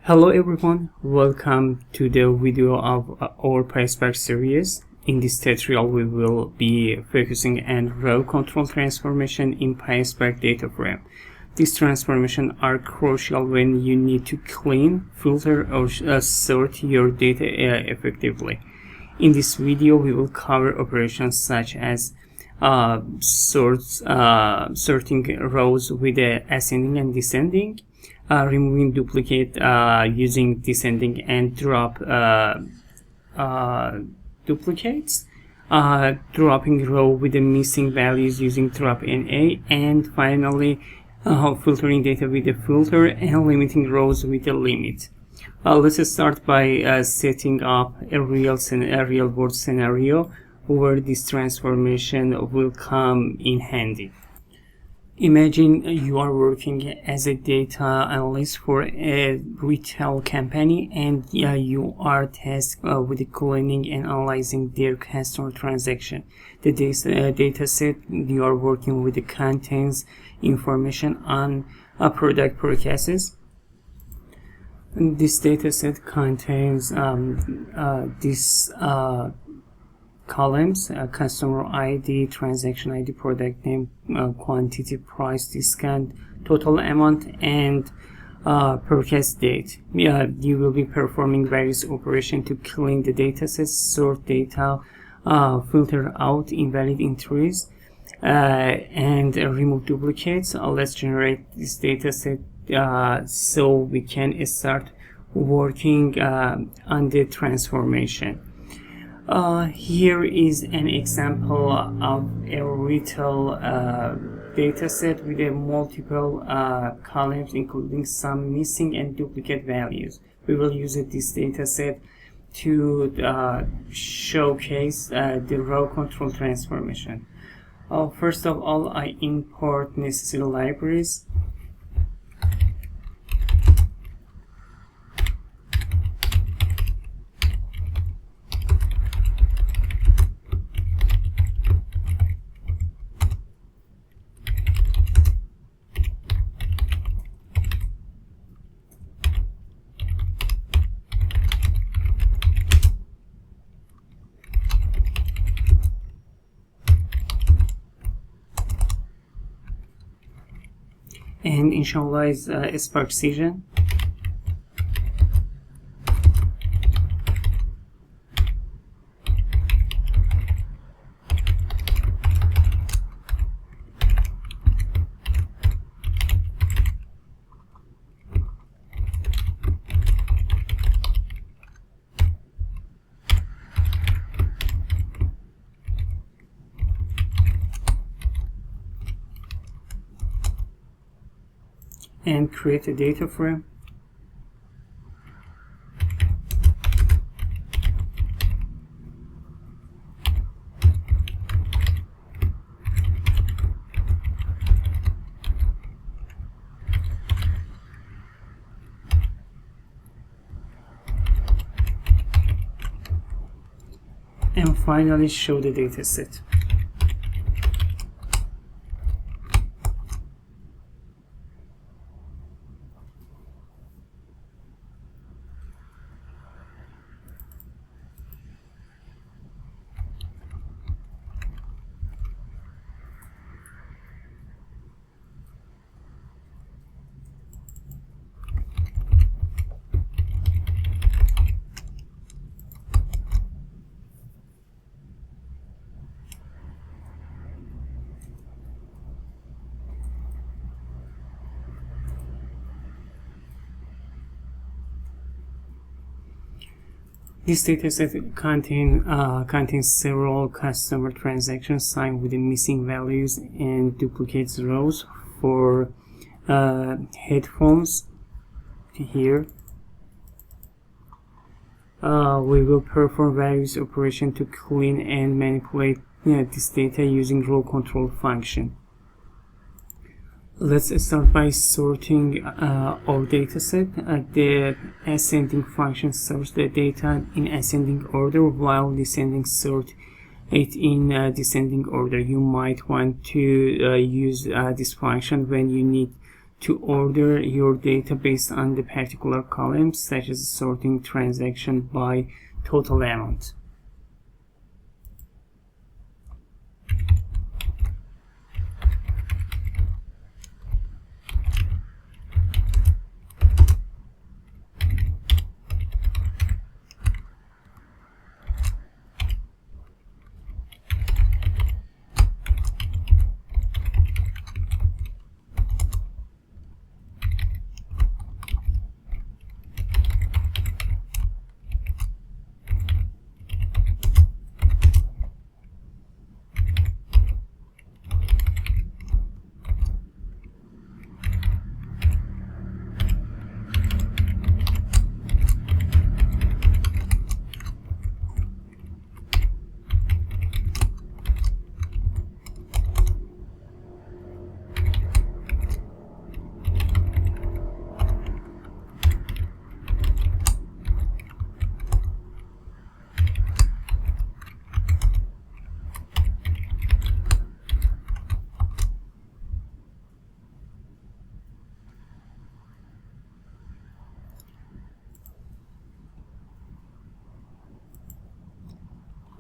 Hello everyone, welcome to the video of our PySpark series. In this tutorial we will be focusing on row control transformation in PySpark DataFrame. These transformations are crucial when you need to clean, filter or sort your data effectively. In this video we will cover operations such as sorting rows with ascending and descending, removing duplicate using descending and drop duplicates, dropping row with the missing values using dropna, and finally filtering data with a filter and limiting rows with a limit. Let's start by setting up a real world scenario where this transformation will come in handy. Imagine you are working as a data analyst for a retail company and you are tasked with cleaning and analyzing their customer transaction. The data set you are working with contains information on product purchases. This data set contains this columns: customer ID, transaction ID, product name, quantity, price, discount, total amount, and purchase date. You will be performing various operations to clean the datasets, sort data, filter out invalid entries, and remove duplicates. Let's generate this dataset so we can start working on the transformation. Here is an example of a retail dataset with multiple columns, including some missing and duplicate values. We will use this dataset to showcase the row control transformation. First of all, I import necessary libraries. And initialize Spark session. And create a data frame. And finally show the data set. This dataset contains several customer transactions signed with the missing values and duplicates rows. For headphones, here we will perform various operations to clean and manipulate this data using row control function. Let's start by sorting our dataset. The ascending function sorts the data in ascending order, while descending sort it in descending order. You might want to use this function when you need to order your data based on the particular columns, such as sorting transaction by total amount.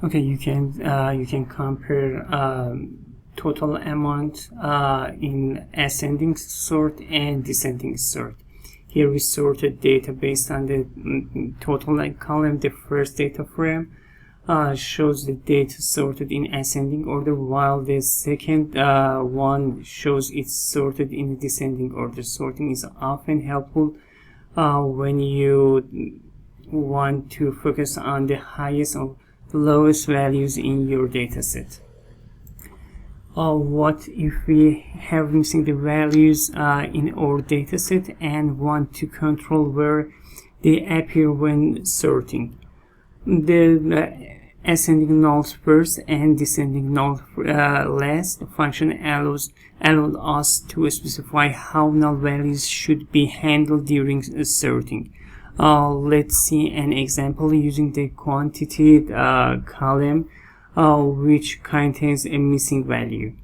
Okay, you can compare total amount in ascending sort and descending sort. Here we sorted data based on the total column. The first data frame shows the data sorted in ascending order, while the second one shows it's sorted in descending order. Sorting is often helpful when you want to focus on the highest or lowest values in your dataset. What if we have missing the values in our dataset and want to control where they appear when sorting? The ascending nulls first and descending null last function allowed us to specify how null values should be handled during sorting. Let's see an example using the quantity column which contains a missing value.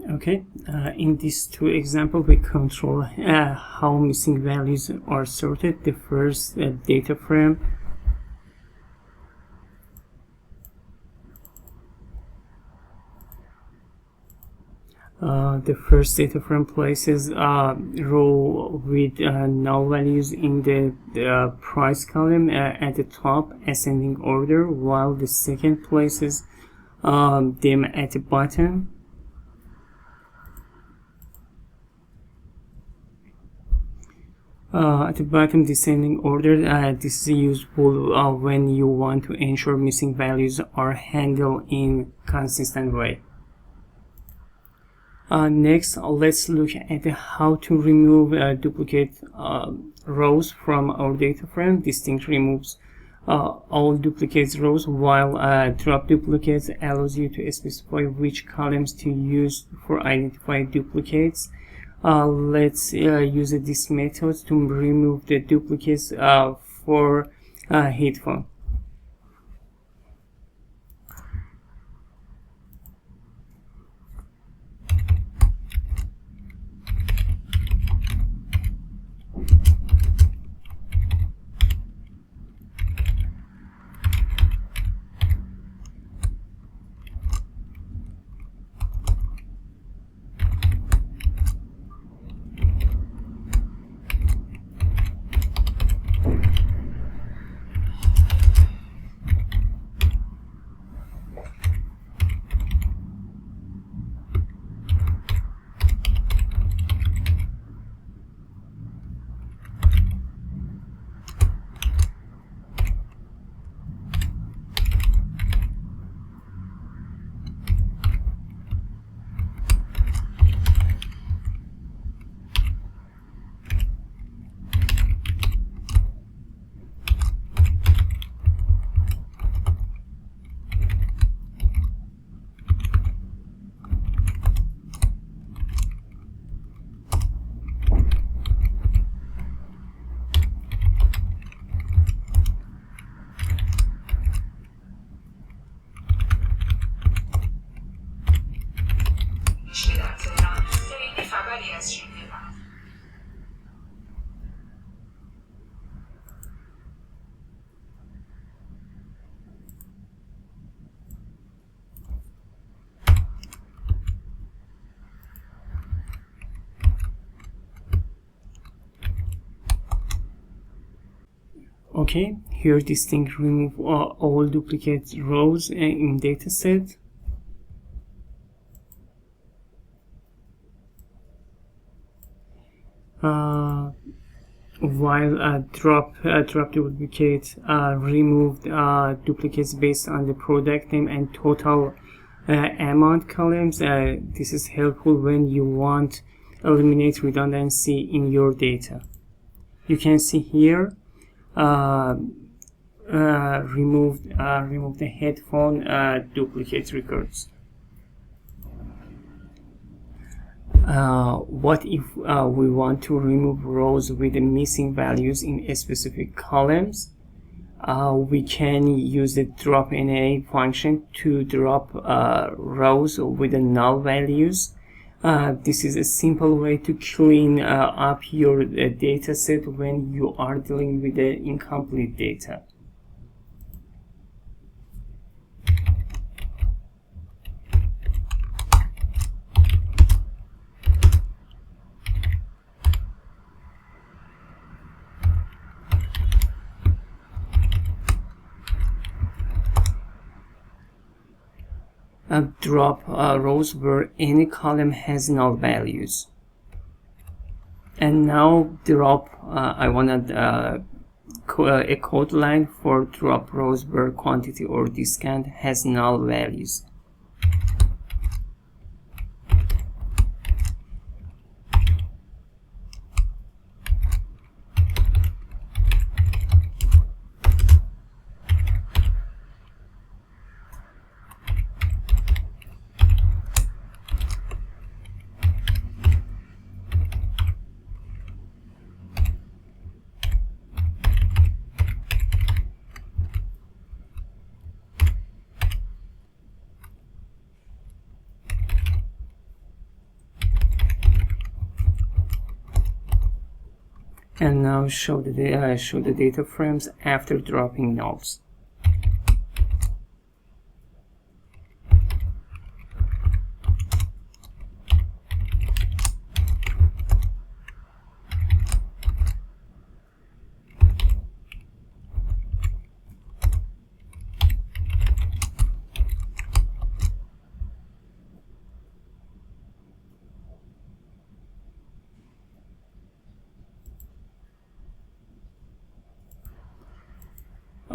Okay, in these two examples we control how missing values are sorted. The first data frame The first data frame places a row with null values in the price column at the top, ascending order, while the second places them at the bottom. At the bottom, descending order. This is useful when you want to ensure missing values are handled in consistent way. Next, let's look at how to remove duplicate rows from our data frame. This thing removes all duplicates rows, while dropDuplicates allows you to specify which columns to use for identifying duplicates. Let's use this method to remove the duplicates for headphone. Okay, here this thing remove all duplicate rows in dataset. While dropDuplicate removed duplicates based on the product name and total amount columns. This is helpful when you want to eliminate redundancy in your data. You can see here remove the headphone duplicate records. What if we want to remove rows with the missing values in specific columns? We can use the dropna function to drop rows with the null values. This is a simple way to clean up your data set when you are dealing with the incomplete data. Drop rows where any column has null values. And now drop, I want a code line for drop rows where quantity or discount has null values. And now show the data frames after dropping nulls.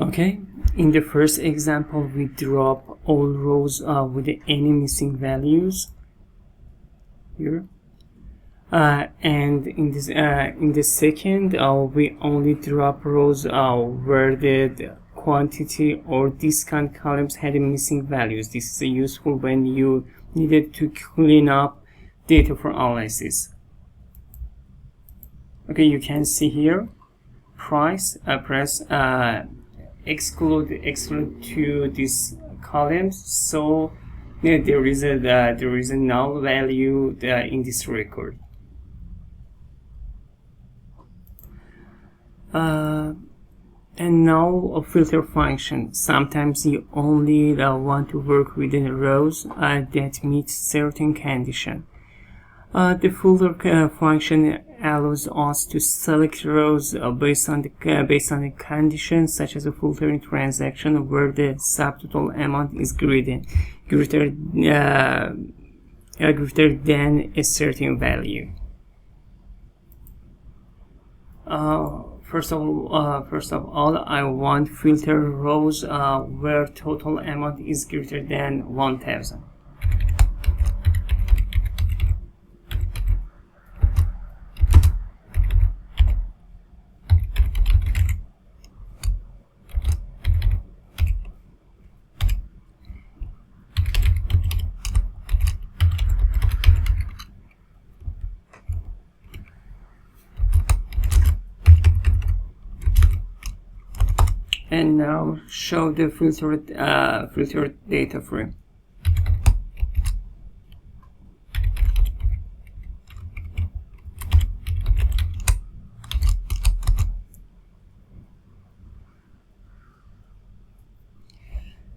Okay, in the first example, we drop all rows with any missing values here, and in the second, we only drop rows where the quantity or discount columns had missing values. This is useful when you needed to clean up data for analysis. Okay, you can see here price exclude to these columns, so there is a null value in this record. And now a filter function. Sometimes you only want to work within rows that meet certain condition. The filter function allows us to select rows based on the conditions, such as a filtering transaction where the subtotal amount is greater than a certain value. First of all, I want filter rows where total amount is greater than 1000. And now show the filtered data frame.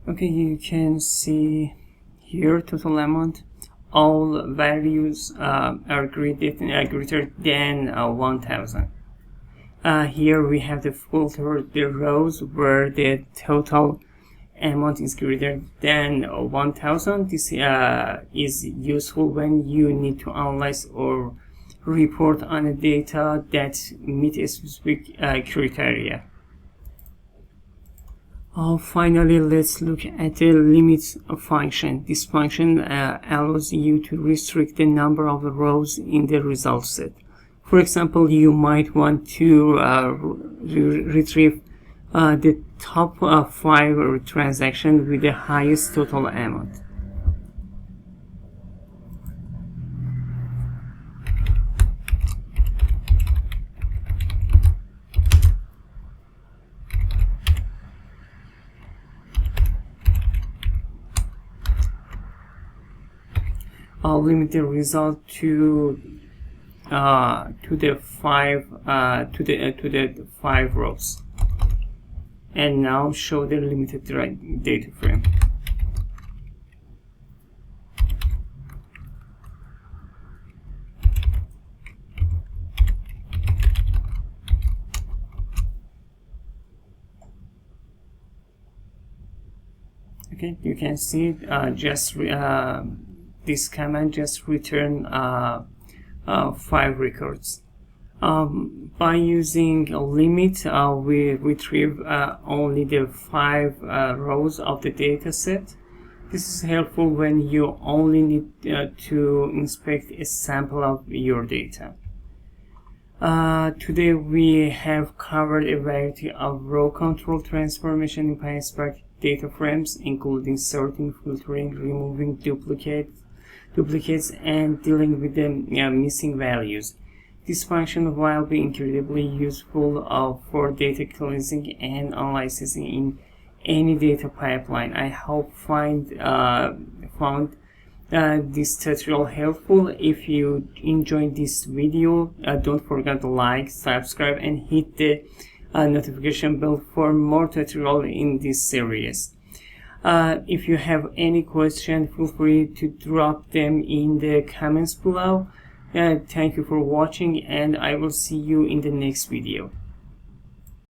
Okay, you can see here total amount. All values are greater than 1000. Here we have the filter the rows where the total amount is greater than 1000. This is useful when you need to analyze or report on a data that meet a specific criteria. Finally, let's look at the limit function. This function allows you to restrict the number of rows in the result set. For example, you might want to retrieve the top 5 transactions with the highest total amount. I'll limit the result to the 5 rows, and now show the limited data frame. Okay, you can see this command just return 5 records. By using a limit, we retrieve only the 5 rows of the data set. This is helpful when you only need to inspect a sample of your data. Today we have covered a variety of row control transformation in PySpark DataFrames, including sorting, filtering, removing duplicates, and dealing with the missing values. This function will be incredibly useful for data cleansing and analysis in any data pipeline. I hope found this tutorial helpful. If you enjoyed this video, don't forget to like, subscribe, and hit the notification bell for more tutorials in this series. If you have any question, feel free to drop them in the comments below. Thank you for watching, and I will see you in the next video.